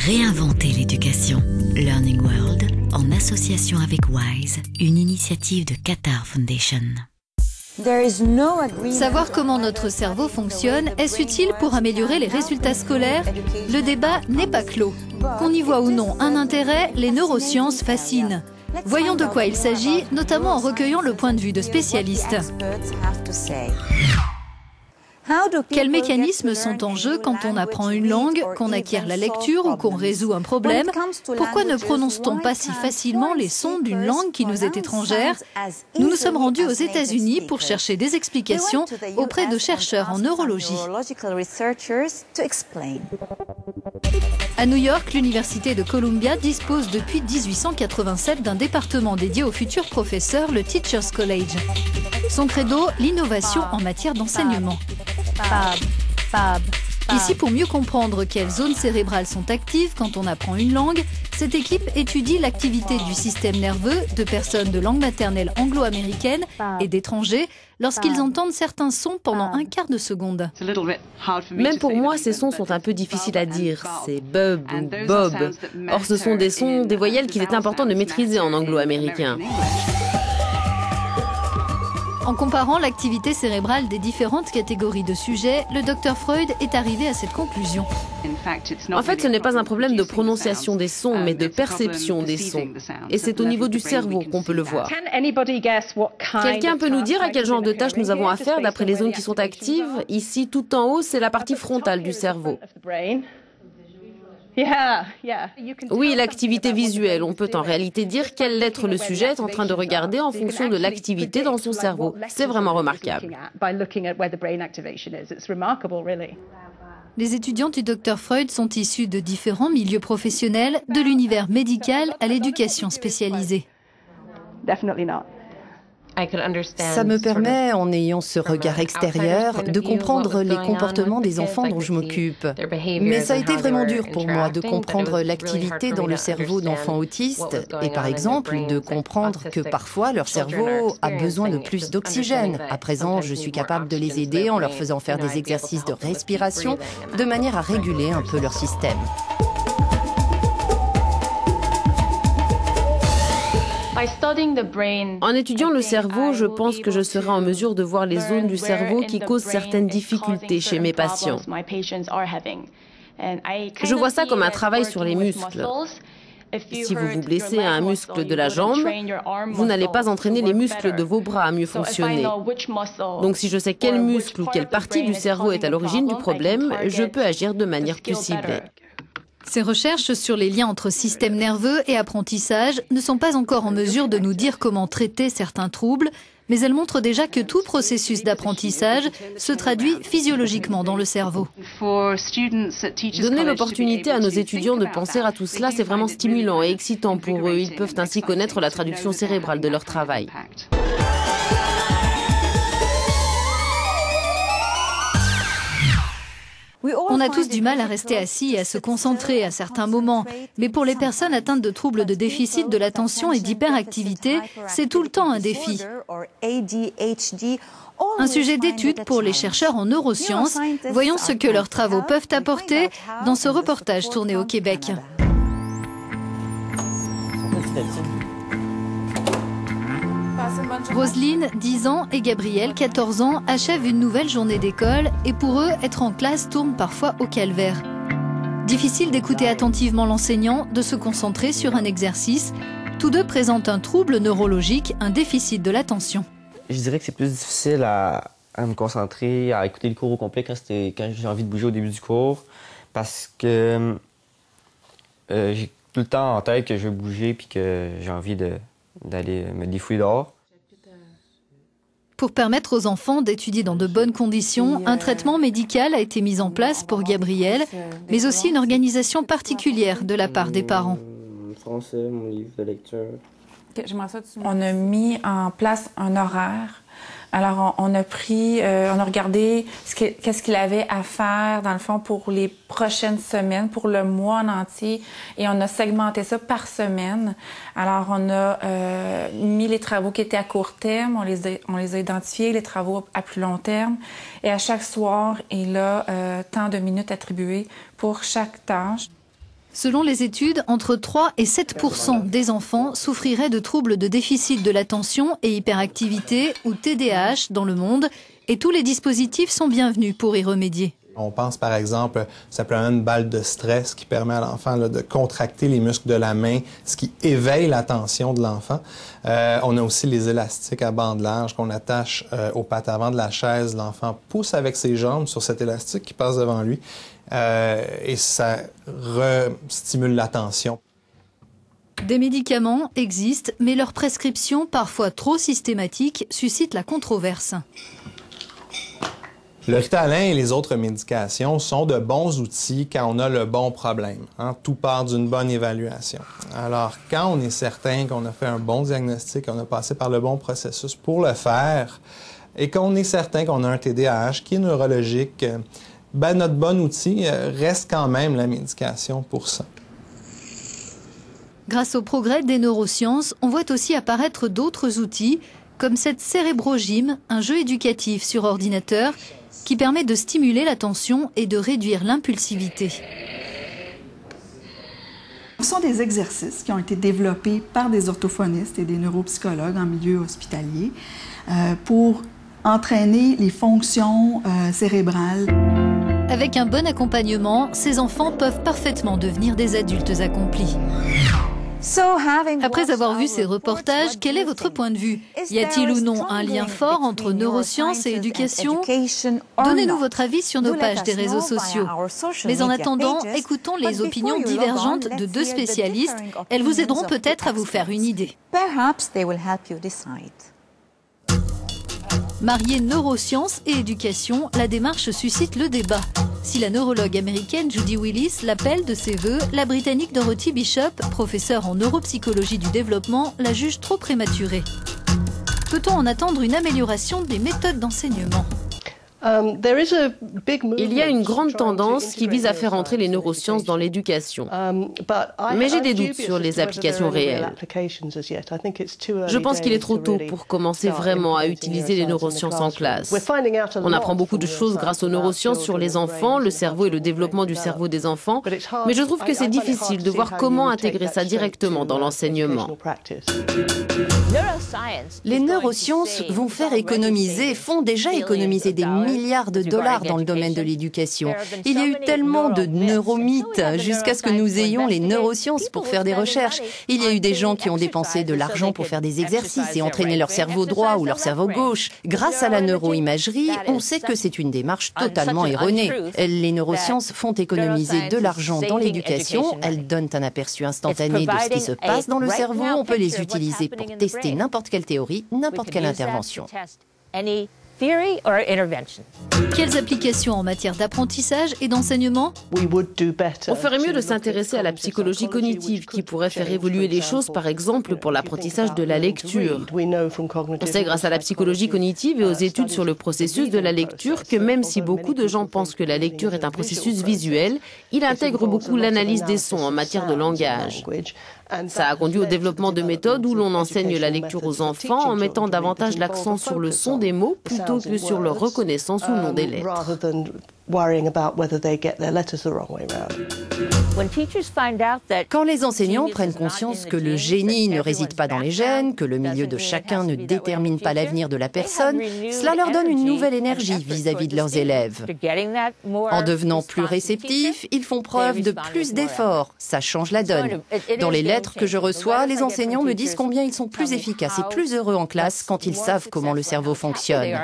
Réinventer l'éducation. Learning World, en association avec WISE, une initiative de Qatar Foundation. Savoir comment notre cerveau fonctionne, est-ce utile pour améliorer les résultats scolaires? Le débat n'est pas clos. Qu'on y voit ou non un intérêt, les neurosciences fascinent. Voyons de quoi il s'agit, notamment en recueillant le point de vue de spécialistes. Quels mécanismes sont en jeu quand on apprend une langue, qu'on acquiert la lecture ou qu'on résout un problème? Pourquoi ne prononce-t-on pas si facilement les sons d'une langue qui nous est étrangère? Nous nous sommes rendus aux États-Unis pour chercher des explications auprès de chercheurs en neurologie. À New York, l'université de Columbia dispose depuis 1887 d'un département dédié aux futurs professeurs, le Teachers College. Son credo, l'innovation en matière d'enseignement. Ici, pour mieux comprendre quelles zones cérébrales sont actives quand on apprend une langue, cette équipe étudie l'activité du système nerveux de personnes de langue maternelle anglo-américaine et d'étrangers lorsqu'ils entendent certains sons pendant un quart de seconde. Même pour moi, ces sons sont un peu difficiles à dire. C'est bub ou bob. Or, ce sont des sons, des voyelles qu'il est important de maîtriser en anglo-américain. En comparant l'activité cérébrale des différentes catégories de sujets, le Dr Freud est arrivé à cette conclusion. En fait, ce n'est pas un problème de prononciation des sons, mais de perception des sons. Et c'est au niveau du cerveau qu'on peut le voir. Quelqu'un peut nous dire à quel genre de tâches nous avons à faire d'après les zones qui sont actives? Ici, tout en haut, c'est la partie frontale du cerveau. Oui, l'activité visuelle. On peut en réalité dire quelle lettre le sujet est en train de regarder en fonction de l'activité dans son cerveau. C'est vraiment remarquable. Les étudiants du Dr Freud sont issus de différents milieux professionnels, de l'univers médical à l'éducation spécialisée. Ça me permet, en ayant ce regard extérieur, de comprendre les comportements des enfants dont je m'occupe. Mais ça a été vraiment dur pour moi de comprendre l'activité dans le cerveau d'enfants autistes et par exemple de comprendre que parfois leur cerveau a besoin de plus d'oxygène. À présent, je suis capable de les aider en leur faisant faire des exercices de respiration de manière à réguler un peu leur système. En étudiant le cerveau, je pense que je serai en mesure de voir les zones du cerveau qui causent certaines difficultés chez mes patients. Je vois ça comme un travail sur les muscles. Si vous vous blessez à un muscle de la jambe, vous n'allez pas entraîner les muscles de vos bras à mieux fonctionner. Donc si je sais quel muscle ou quelle partie du cerveau est à l'origine du problème, je peux agir de manière plus ciblée. Ces recherches sur les liens entre système nerveux et apprentissage ne sont pas encore en mesure de nous dire comment traiter certains troubles, mais elles montrent déjà que tout processus d'apprentissage se traduit physiologiquement dans le cerveau. Donner l'opportunité à nos étudiants de penser à tout cela, c'est vraiment stimulant et excitant pour eux. Ils peuvent ainsi connaître la traduction cérébrale de leur travail. On a tous du mal à rester assis et à se concentrer à certains moments, mais pour les personnes atteintes de troubles de déficit de l'attention et d'hyperactivité, c'est tout le temps un défi. Un sujet d'étude pour les chercheurs en neurosciences. Voyons ce que leurs travaux peuvent apporter dans ce reportage tourné au Québec. Roselyne, 10 ans, et Gabriel, 14 ans, achèvent une nouvelle journée d'école et pour eux, être en classe tourne parfois au calvaire. Difficile d'écouter attentivement l'enseignant, de se concentrer sur un exercice. Tous deux présentent un trouble neurologique, un déficit de l'attention. Je dirais que c'est plus difficile à me concentrer, à écouter le cours au complet quand j'ai envie de bouger au début du cours parce que j'ai tout le temps en tête que je veux bouger puis que j'ai envie d'aller me défouler dehors. Pour permettre aux enfants d'étudier dans de bonnes conditions, un traitement médical a été mis en place pour Gabriel, mais aussi une organisation particulière de la part des parents. Français, mon livre de lecture. On a mis en place un horaire. Alors, on a regardé qu'est-ce qu'il avait à faire, dans le fond, pour les prochaines semaines, pour le mois en entier, et on a segmenté ça par semaine. Alors, on a mis les travaux qui étaient à court terme, on les a identifiés, les travaux à plus long terme, et à chaque soir, il a tant de minutes attribuées pour chaque tâche. Selon les études, entre 3 et 7% des enfants souffriraient de troubles de déficit de l'attention et hyperactivité ou TDAH dans le monde, et tous les dispositifs sont bienvenus pour y remédier. On pense par exemple simplement à une balle de stress qui permet à l'enfant de contracter les muscles de la main, ce qui éveille l'attention de l'enfant. On a aussi les élastiques à bande large qu'on attache aux pattes avant de la chaise. L'enfant pousse avec ses jambes sur cet élastique qui passe devant lui et ça restimule l'attention. Des médicaments existent, mais leur prescription, parfois trop systématique, suscite la controverse. Le Ritalin et les autres médications sont de bons outils quand on a le bon problème. Tout part d'une bonne évaluation. Alors, quand on est certain qu'on a fait un bon diagnostic, qu'on a passé par le bon processus pour le faire, et qu'on est certain qu'on a un TDAH qui est neurologique, notre bon outil reste quand même la médication pour ça. Grâce au progrès des neurosciences, on voit aussi apparaître d'autres outils, comme cette Cerebrogym, un jeu éducatif sur ordinateur, qui permet de stimuler l'attention et de réduire l'impulsivité. Ce sont des exercices qui ont été développés par des orthophonistes et des neuropsychologues en milieu hospitalier pour entraîner les fonctions cérébrales. Avec un bon accompagnement, ces enfants peuvent parfaitement devenir des adultes accomplis. Après avoir vu ces reportages, quel est votre point de vue? Y a-t-il ou non un lien fort entre neurosciences et éducation? Donnez-nous votre avis sur nos pages des réseaux sociaux. Mais en attendant, écoutons les opinions divergentes de deux spécialistes. Elles vous aideront peut-être à vous faire une idée. Marier neurosciences et éducation, la démarche suscite le débat. Si la neurologue américaine Judy Willis l'appelle de ses voeux, la Britannique Dorothy Bishop, professeure en neuropsychologie du développement, la juge trop prématurée. Peut-on en attendre une amélioration des méthodes d'enseignement ? Il y a une grande tendance qui vise à faire entrer les neurosciences dans l'éducation. Mais j'ai des doutes sur les applications réelles. Je pense qu'il est trop tôt pour commencer vraiment à utiliser les neurosciences en classe. On apprend beaucoup de choses grâce aux neurosciences sur les enfants, le cerveau et le développement du cerveau des enfants, mais je trouve que c'est difficile de voir comment intégrer ça directement dans l'enseignement. Les neurosciences vont faire économiser, font déjà économiser des milliards de dollars dans le domaine de l'éducation. Il y a eu tellement de neuromythes jusqu'à ce que nous ayons les neurosciences pour faire des recherches. Il y a eu des gens qui ont dépensé de l'argent pour faire des exercices et entraîner leur cerveau droit ou leur cerveau gauche. Grâce à la neuroimagerie, on sait que c'est une démarche totalement erronée. Les neurosciences font économiser de l'argent dans l'éducation. Elles donnent un aperçu instantané de ce qui se passe dans le cerveau. On peut les utiliser pour tester n'importe quelle théorie, n'importe quelle intervention. Quelles applications en matière d'apprentissage et d'enseignement? On ferait mieux de s'intéresser à la psychologie cognitive qui pourrait faire évoluer les choses, par exemple pour l'apprentissage de la lecture. On sait grâce à la psychologie cognitive et aux études sur le processus de la lecture que même si beaucoup de gens pensent que la lecture est un processus visuel, il intègre beaucoup l'analyse des sons en matière de langage. Ça a conduit au développement de méthodes où l'on enseigne la lecture aux enfants en mettant davantage l'accent sur le son des mots plutôt que sur leur reconnaissance ou non des lettres. Quand les enseignants prennent conscience que le génie ne réside pas dans les gènes, que le milieu de chacun ne détermine pas l'avenir de la personne, cela leur donne une nouvelle énergie vis-à-vis de leurs élèves. En devenant plus réceptifs, ils font preuve de plus d'efforts. Ça change la donne. Dans les lettres que je reçois, les enseignants me disent combien ils sont plus efficaces et plus heureux en classe quand ils savent comment le cerveau fonctionne.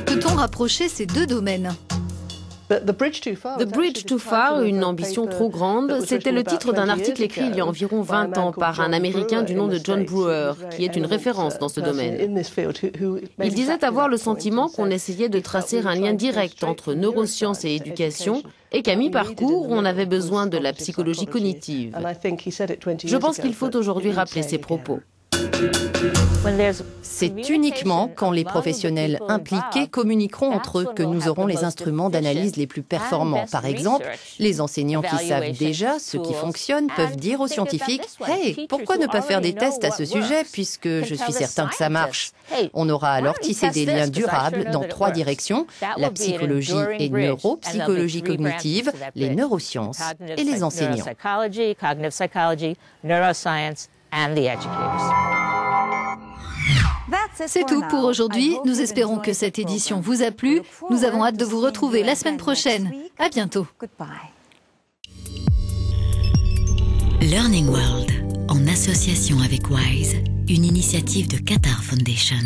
Peut-on rapprocher ces deux domaines? The Bridge Too Far, une ambition trop grande, c'était le titre d'un article écrit il y a environ 20 ans par un Américain du nom de John Brewer, qui est une référence dans ce domaine. Il disait avoir le sentiment qu'on essayait de tracer un lien direct entre neurosciences et éducation, et qu'à mi-parcours, on avait besoin de la psychologie cognitive. Je pense qu'il faut aujourd'hui rappeler ces propos. C'est uniquement quand les professionnels impliqués communiqueront entre eux que nous aurons les instruments d'analyse les plus performants. Par exemple, les enseignants qui savent déjà ce qui fonctionne peuvent dire aux scientifiques « Hey, pourquoi ne pas faire des tests à ce sujet puisque je suis certain que ça marche ?» On aura alors tissé des liens durables dans 3 directions, la psychologie et neuropsychologie cognitive, les neurosciences et les enseignants. C'est tout pour aujourd'hui. Nous espérons que cette édition vous a plu. Nous avons hâte de vous retrouver la semaine prochaine. À bientôt. Learning World, en association avec WISE, une initiative de Qatar Foundation.